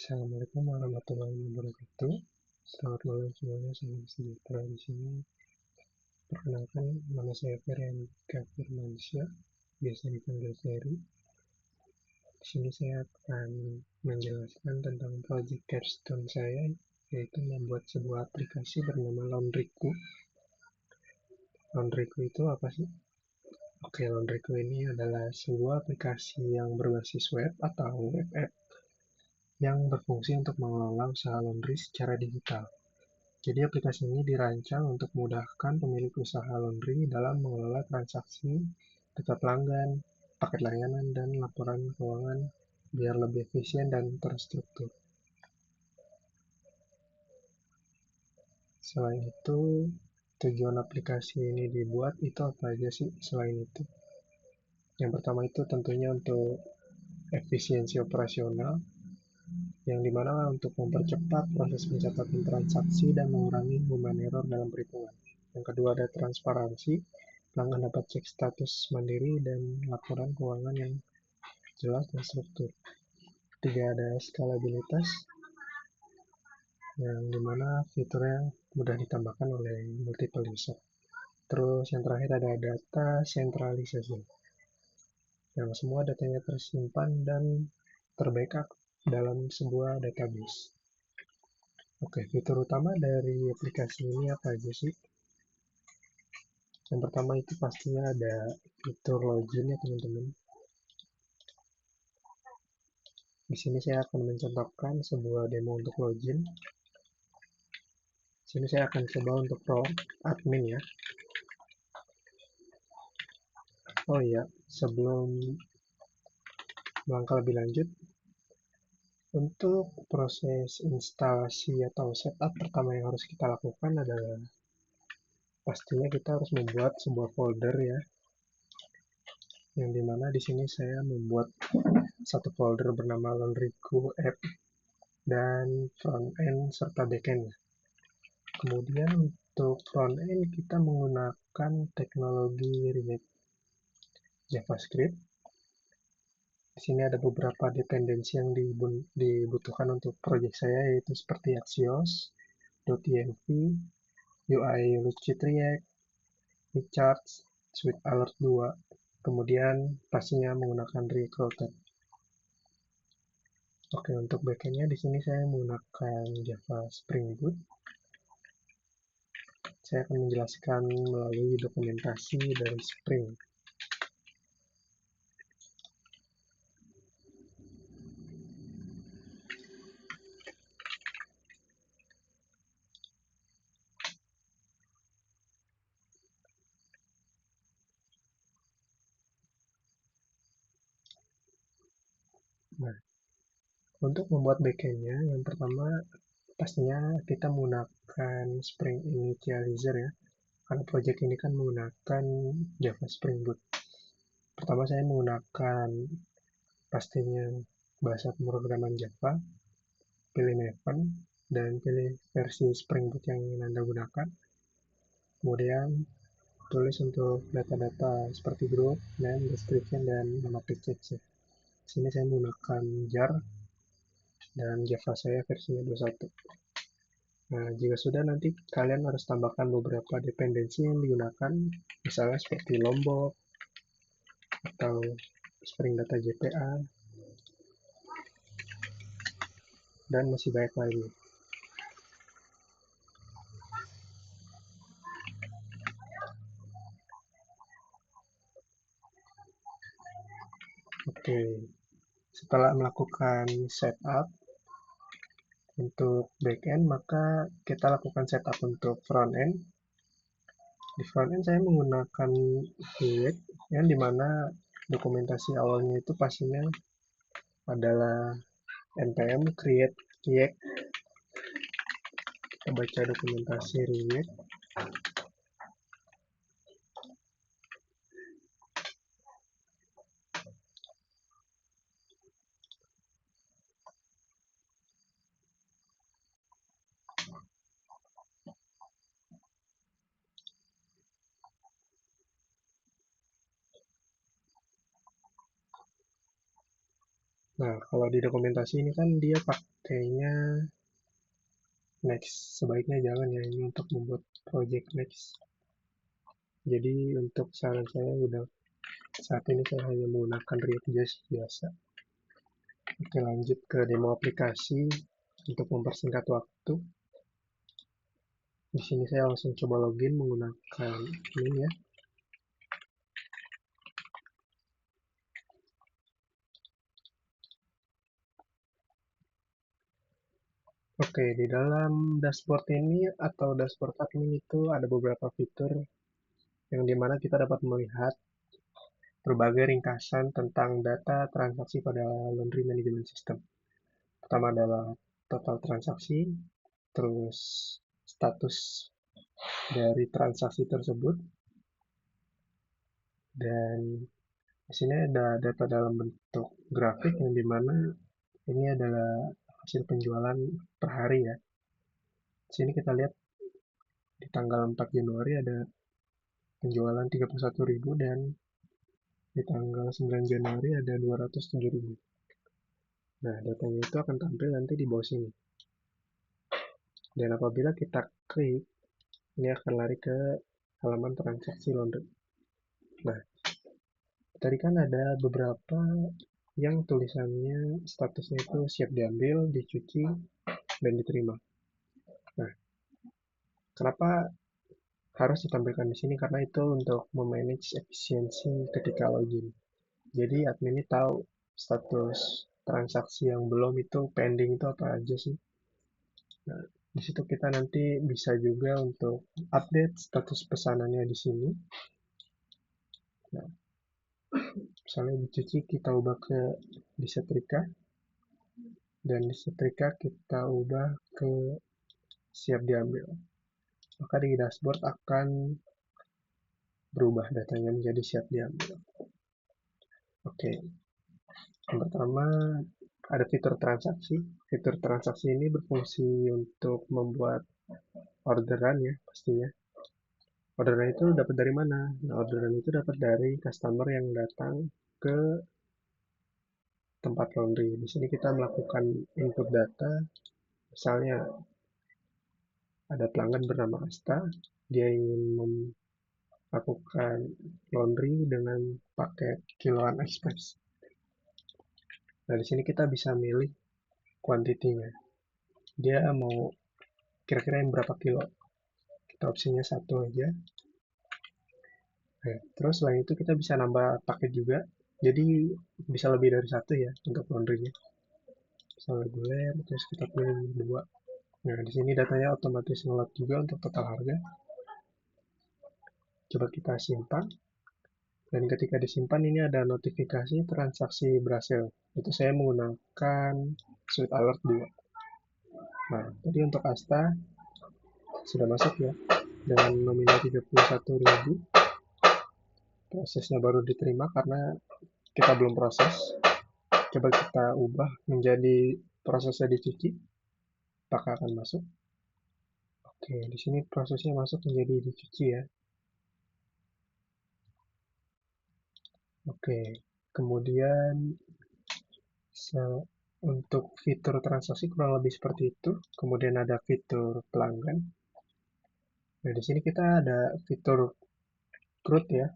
Assalamualaikum warahmatullahi wabarakatuh. Selamat malam semuanya, salam sejahtera di sini. Perkenalkan, nama saya Feryandika Firmansyah, biasa dipanggil Ferry. Di sini saya akan menjelaskan tentang project capstone saya, yaitu membuat sebuah aplikasi bernama Laundryku. Laundryku itu apa sih? Oke, Laundryku ini adalah sebuah aplikasi yang berbasis web atau web app yang berfungsi untuk mengelola usaha laundry secara digital. Jadi aplikasi ini dirancang untuk memudahkan pemilik usaha laundry dalam mengelola transaksi, data pelanggan, paket layanan, dan laporan keuangan biar lebih efisien dan terstruktur. Selain itu, tujuan aplikasi ini dibuat itu apa aja sih selain itu? Yang pertama itu tentunya untuk efisiensi operasional, yang dimana untuk mempercepat proses pencatatan transaksi dan mengurangi human error dalam perhitungan. Yang kedua ada transparansi, pelanggan dapat cek status mandiri dan laporan keuangan yang jelas dan struktur. Ketiga ada skalabilitas, yang dimana fiturnya mudah ditambahkan oleh multiple user. Terus yang terakhir ada data centralization, yang semua datanya tersimpan dan terbackup dalam sebuah database. Oke, fitur utama dari aplikasi ini apa aja sih? Yang pertama itu pastinya ada fitur login ya teman-teman. Di sini saya akan mencontohkan sebuah demo untuk login. Di sini saya akan coba untuk admin ya. Oh iya, sebelum melangkah lebih lanjut, untuk proses instalasi atau setup pertama yang harus kita lakukan adalah pastinya kita harus membuat sebuah folder ya, yang dimana di sini saya membuat satu folder bernama Laundryku app dan front end serta backend. Kemudian untuk front end kita menggunakan teknologi React JavaScript. Di sini ada beberapa dependensi yang dibutuhkan untuk proyek saya, yaitu seperti Axios, .env, UI Lucid React, Recharge, Suite Alert 2, kemudian pastinya menggunakan React. Oke, untuk backendnya di sini saya menggunakan Java Spring Boot. Saya akan menjelaskan melalui dokumentasi dari Spring. Nah, untuk membuat backendnya, yang pertama pastinya kita menggunakan Spring Initializer ya, karena project ini kan menggunakan Java Spring Boot. Pertama saya menggunakan pastinya bahasa pemrograman Java, pilih Maven, dan pilih versi Spring Boot yang ingin Anda gunakan. Kemudian tulis untuk data-data seperti group, name, description, dan nama package ya. Di sini saya menggunakan jar dan Java saya versinya 21. Nah, jika sudah nanti kalian harus tambahkan beberapa dependensi yang digunakan, misalnya seperti Lombok atau Spring Data JPA, dan masih banyak lagi. Oke, setelah melakukan setup untuk backend, maka kita lakukan setup untuk frontend. Di frontend saya menggunakan React, yang dimana dokumentasi awalnya itu pastinya adalah npm create React. Kita baca dokumentasi React. Nah, kalau di dokumentasi ini kan dia pakainya Next. Sebaiknya jangan ya ini untuk membuat project Next. Jadi untuk saran saya udah saat ini saya hanya menggunakan React.js biasa. Oke, lanjut ke demo aplikasi untuk mempersingkat waktu. Di sini saya langsung coba login menggunakan ini ya. Oke, di dalam dashboard ini atau dashboard admin itu ada beberapa fitur yang dimana kita dapat melihat berbagai ringkasan tentang data transaksi pada laundry management system. Pertama adalah total transaksi, terus status dari transaksi tersebut, dan di sini ada data dalam bentuk grafik yang dimana ini adalah hasil penjualan per hari ya. Di sini kita lihat di tanggal 4 Januari ada penjualan 31.000 dan di tanggal 9 Januari ada 207.000. Nah, datanya itu akan tampil nanti di bawah sini. Dan apabila kita klik, ini akan lari ke halaman transaksi laundry. Nah, tadi kan ada beberapa yang tulisannya statusnya itu siap diambil, dicuci, dan diterima. Nah, kenapa harus ditampilkan di sini? Karena itu untuk memanage efisiensi ketika login. Jadi admin ini tahu status transaksi yang belum itu pending itu apa aja sih. Nah, di situ kita nanti bisa juga untuk update status pesanannya di sini. Nah, misalnya dicuci kita ubah ke disetrika, dan disetrika kita ubah ke siap diambil. Maka di dashboard akan berubah datanya menjadi siap diambil. Oke, yang pertama ada fitur transaksi. Fitur transaksi ini berfungsi untuk membuat orderan ya pastinya. Orderan itu dapat dari mana? Nah, orderan itu dapat dari customer yang datang ke tempat laundry. Di sini kita melakukan input data, misalnya ada pelanggan bernama Asta, dia ingin melakukan laundry dengan paket kiloan express. Nah, di sini kita bisa milih kuantitinya. Dia mau kira-kira yang berapa kilo. Kita opsinya 1 aja. Nah, terus selain itu kita bisa nambah paket juga. Jadi bisa lebih dari 1 ya untuk laundrynya. Misalnya reguler, terus kita pilih 2. Nah, di sini datanya otomatis ngelot juga untuk total harga. Coba kita simpan. Dan ketika disimpan ini ada notifikasi transaksi berhasil. Itu saya menggunakan Sweet Alert 2. Nah, tadi untuk Asta sudah masuk ya dengan nominal 31.000. Prosesnya baru diterima karena kita belum proses. Coba kita ubah menjadi prosesnya dicuci. Apakah akan masuk? Oke, di sini prosesnya masuk menjadi dicuci ya. Oke, kemudian untuk fitur transaksi kurang lebih seperti itu. Kemudian ada fitur pelanggan. Nah, di sini kita ada fitur CRUD ya.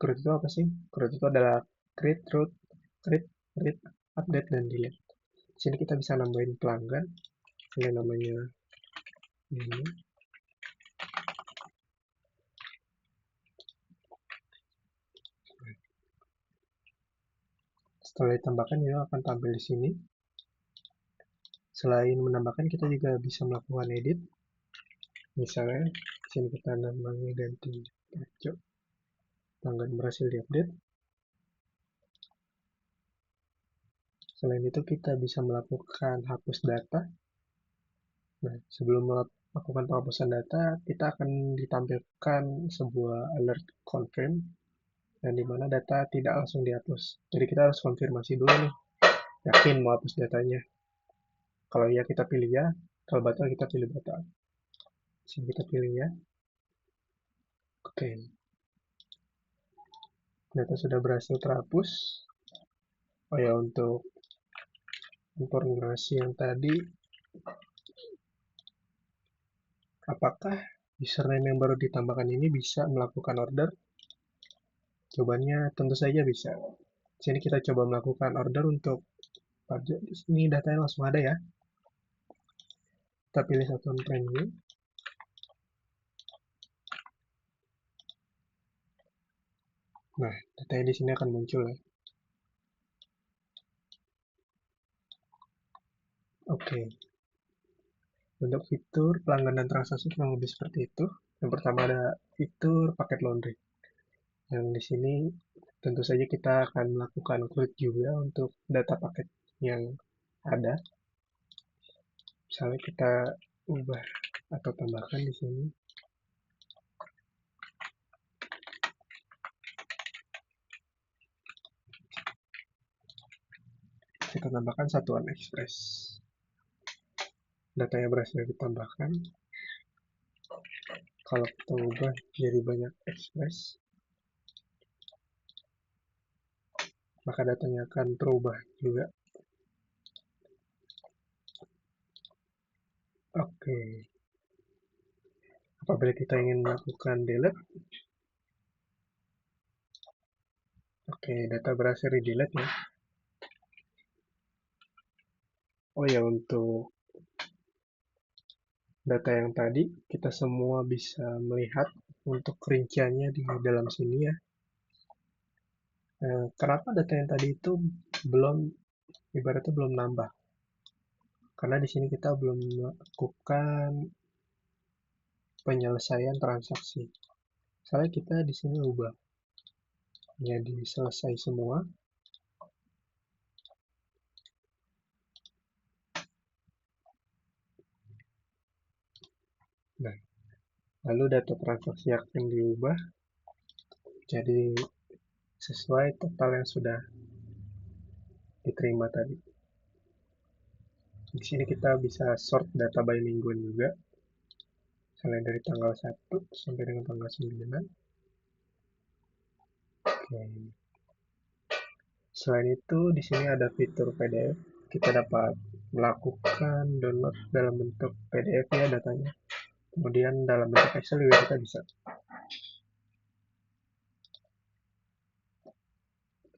CRUD itu apa sih? CRUD itu adalah create, root, create, read, update, dan delete. Di sini kita bisa nambahin pelanggan. Ini namanya ini. Setelah ditambahkan, ini akan tampil di sini. Selain menambahkan, kita juga bisa melakukan edit. Misalnya, di sini kita namanya ganti Paco. Pelanggan berhasil diupdate. Selain itu, kita bisa melakukan hapus data. Nah, sebelum melakukan penghapusan data, kita akan ditampilkan sebuah alert confirm, dan di mana data tidak langsung dihapus. Jadi kita harus konfirmasi dulu nih, yakin mau hapus datanya. Kalau iya kita pilih ya, kalau batal kita pilih batal. Sini kita pilih ya. Oke. Data sudah berhasil terhapus. Oh ya, untuk informasi yang tadi, apakah username yang baru ditambahkan ini bisa melakukan order? Jawabannya tentu saja bisa. Di sini kita coba melakukan order untuk pajak. Di sini datanya langsung ada ya. Kita pilih satuan premium. Nah, datanya di sini akan muncul ya. Oke. Untuk fitur pelanggan dan transaksi kurang lebih seperti itu. Yang pertama ada fitur paket laundry. Yang di sini tentu saja kita akan melakukan create juga untuk data paket yang ada. Misalnya kita ubah atau tambahkan di sini. Kita tambahkan satuan express. Datanya berhasil ditambahkan. Kalau kita ubah jadi banyak express, maka datanya akan terubah juga. Oke. Apabila kita ingin melakukan delete, oke, data berhasil di-delete ya. Oh ya, untuk data yang tadi, kita semua bisa melihat untuk rinciannya di dalam sini ya. Kenapa data yang tadi itu ibaratnya belum nambah? Karena di sini kita belum melakukan penyelesaian transaksi. Misalnya kita di sini ubah jadi selesai semua. Nah, lalu data transaksi akan diubah jadi sesuai total yang sudah diterima tadi. Di sini kita bisa sort data by mingguan juga. Misalnya dari tanggal 1 sampai dengan tanggal 9. Oke. Selain itu, di sini ada fitur PDF. Kita dapat melakukan download dalam bentuk PDF ya datanya. Kemudian dalam bentuk Excel juga kita bisa.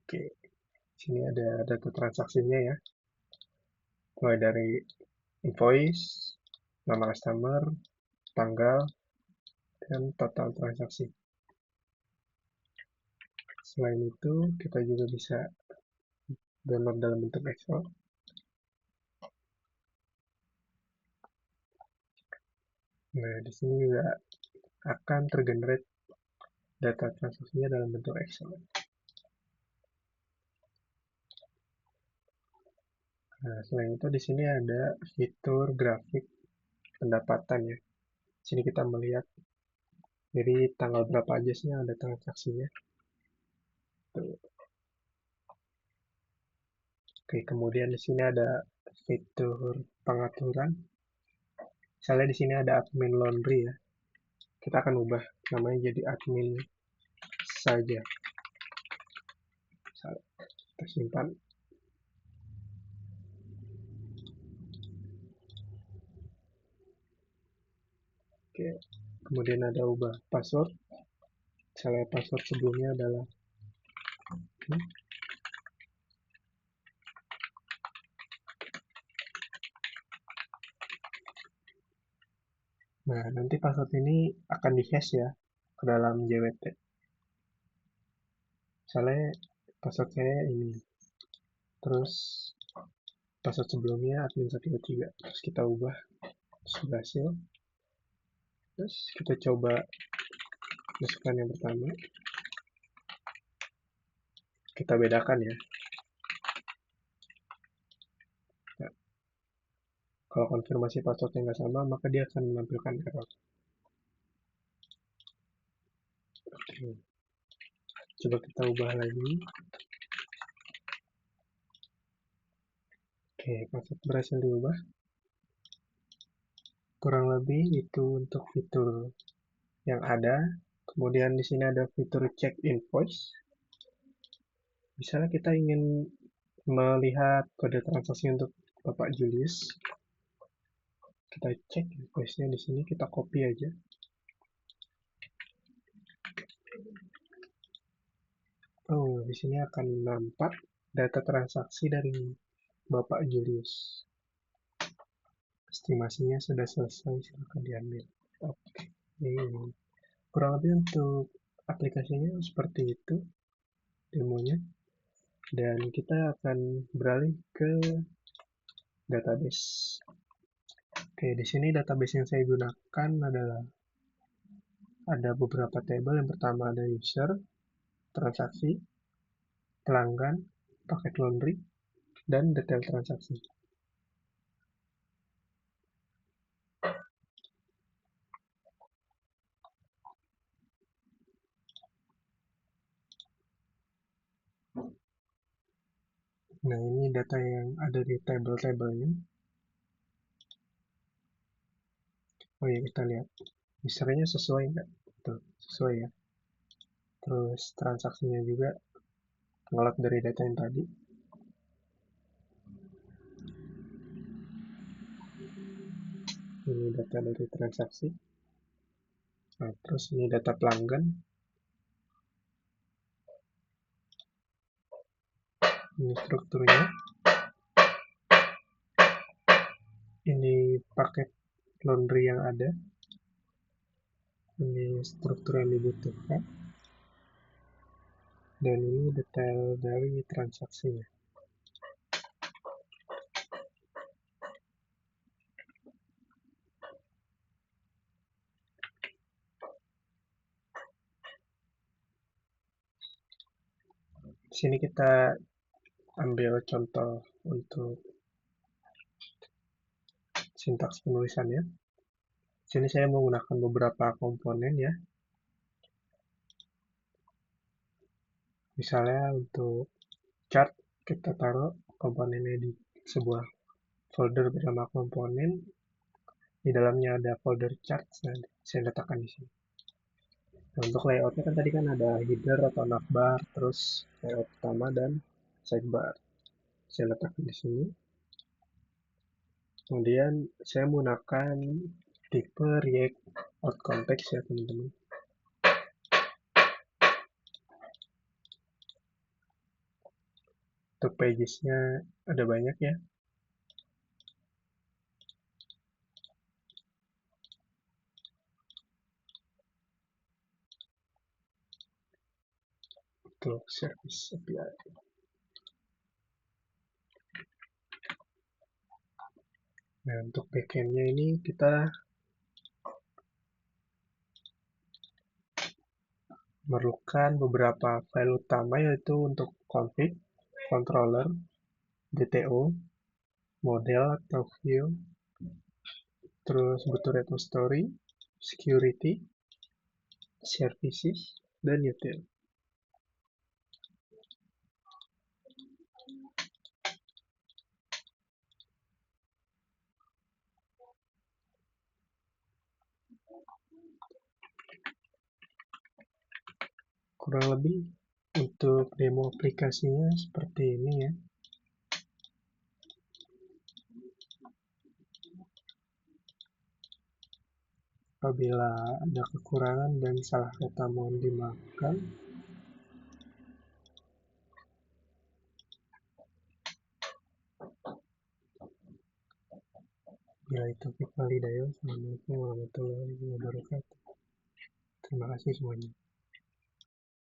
Oke, sini ada data transaksinya ya. Mulai dari invoice, nama customer, tanggal, dan total transaksi. Selain itu, kita juga bisa download dalam bentuk Excel. Nah, di sini juga akan tergenerate data transaksinya dalam bentuk Excel. Nah, selain itu di sini ada fitur grafik pendapatan ya. Di sini kita melihat jadi tanggal berapa aja sih yang ada transaksinya. Tuh. Oke, kemudian di sini ada fitur pengaturan. Misalnya di sini ada admin laundry ya. Kita akan ubah namanya jadi admin saja. Misalnya, kita simpan. Oke, kemudian ada ubah password. Misalnya password sebelumnya adalah Nah, nanti password ini akan di-hash ya ke dalam JWT. Misalnya password saya ini. Terus password sebelumnya admin 123. Terus kita ubah. Terus berhasil. Terus kita coba masukkan yang pertama. Kita bedakan ya. Nah, kalau konfirmasi passwordnya nggak sama, maka dia akan menampilkan error. Oke. Coba kita ubah lagi. Oke, password berhasil diubah. Kurang lebih itu untuk fitur yang ada. Kemudian di sini ada fitur check invoice. Misalnya kita ingin melihat kode transaksi untuk Bapak Julius. Kita cek request-nya di sini, kita copy aja. Oh, di sini akan nampak data transaksi dari Bapak Julius. Estimasinya sudah selesai, silakan diambil. Oke, ini kurang lebih untuk aplikasinya seperti itu demonya. Dan kita akan beralih ke database. Oke, di sini database yang saya gunakan adalah ada beberapa table. Yang pertama ada user, transaksi, pelanggan, paket laundry, dan detail transaksi. Nah, ini data yang ada di table-tablenya. Oh ya, kita lihat. Usernya sesuai nggak? Tuh, sesuai ya. Terus transaksinya juga ngelot dari data yang tadi. Ini data dari transaksi. Nah, terus ini data pelanggan. Ini strukturnya. Ini paket laundry yang ada. Ini struktur yang dibutuhkan. Dan ini detail dari transaksinya. Di sini kita ambil contoh untuk sintaks penulisannya. Di sini saya menggunakan beberapa komponen ya. Misalnya untuk chart, kita taruh komponennya di sebuah folder bernama komponen. Di dalamnya ada folder chart, saya letakkan di sini. Nah, untuk layoutnya kan tadi kan ada header atau navbar, terus layout utama dan sidebar. Saya letakkan di sini. Kemudian saya menggunakan tipe React out context ya teman-teman. Untuk pages-nya ada banyak ya. Untuk service API. Nah, untuk backend-nya ini kita memerlukan beberapa file utama, yaitu untuk config, controller, DTO, model atau view, terus butuh repository, security, services, dan util. Kurang lebih untuk demo aplikasinya seperti ini ya. Apabila ada kekurangan dan salah kata mohon dimaafkan. Bila itu Fik Walidayo, Assalamualaikum warahmatullahi wabarakatuh. Terima kasih semuanya.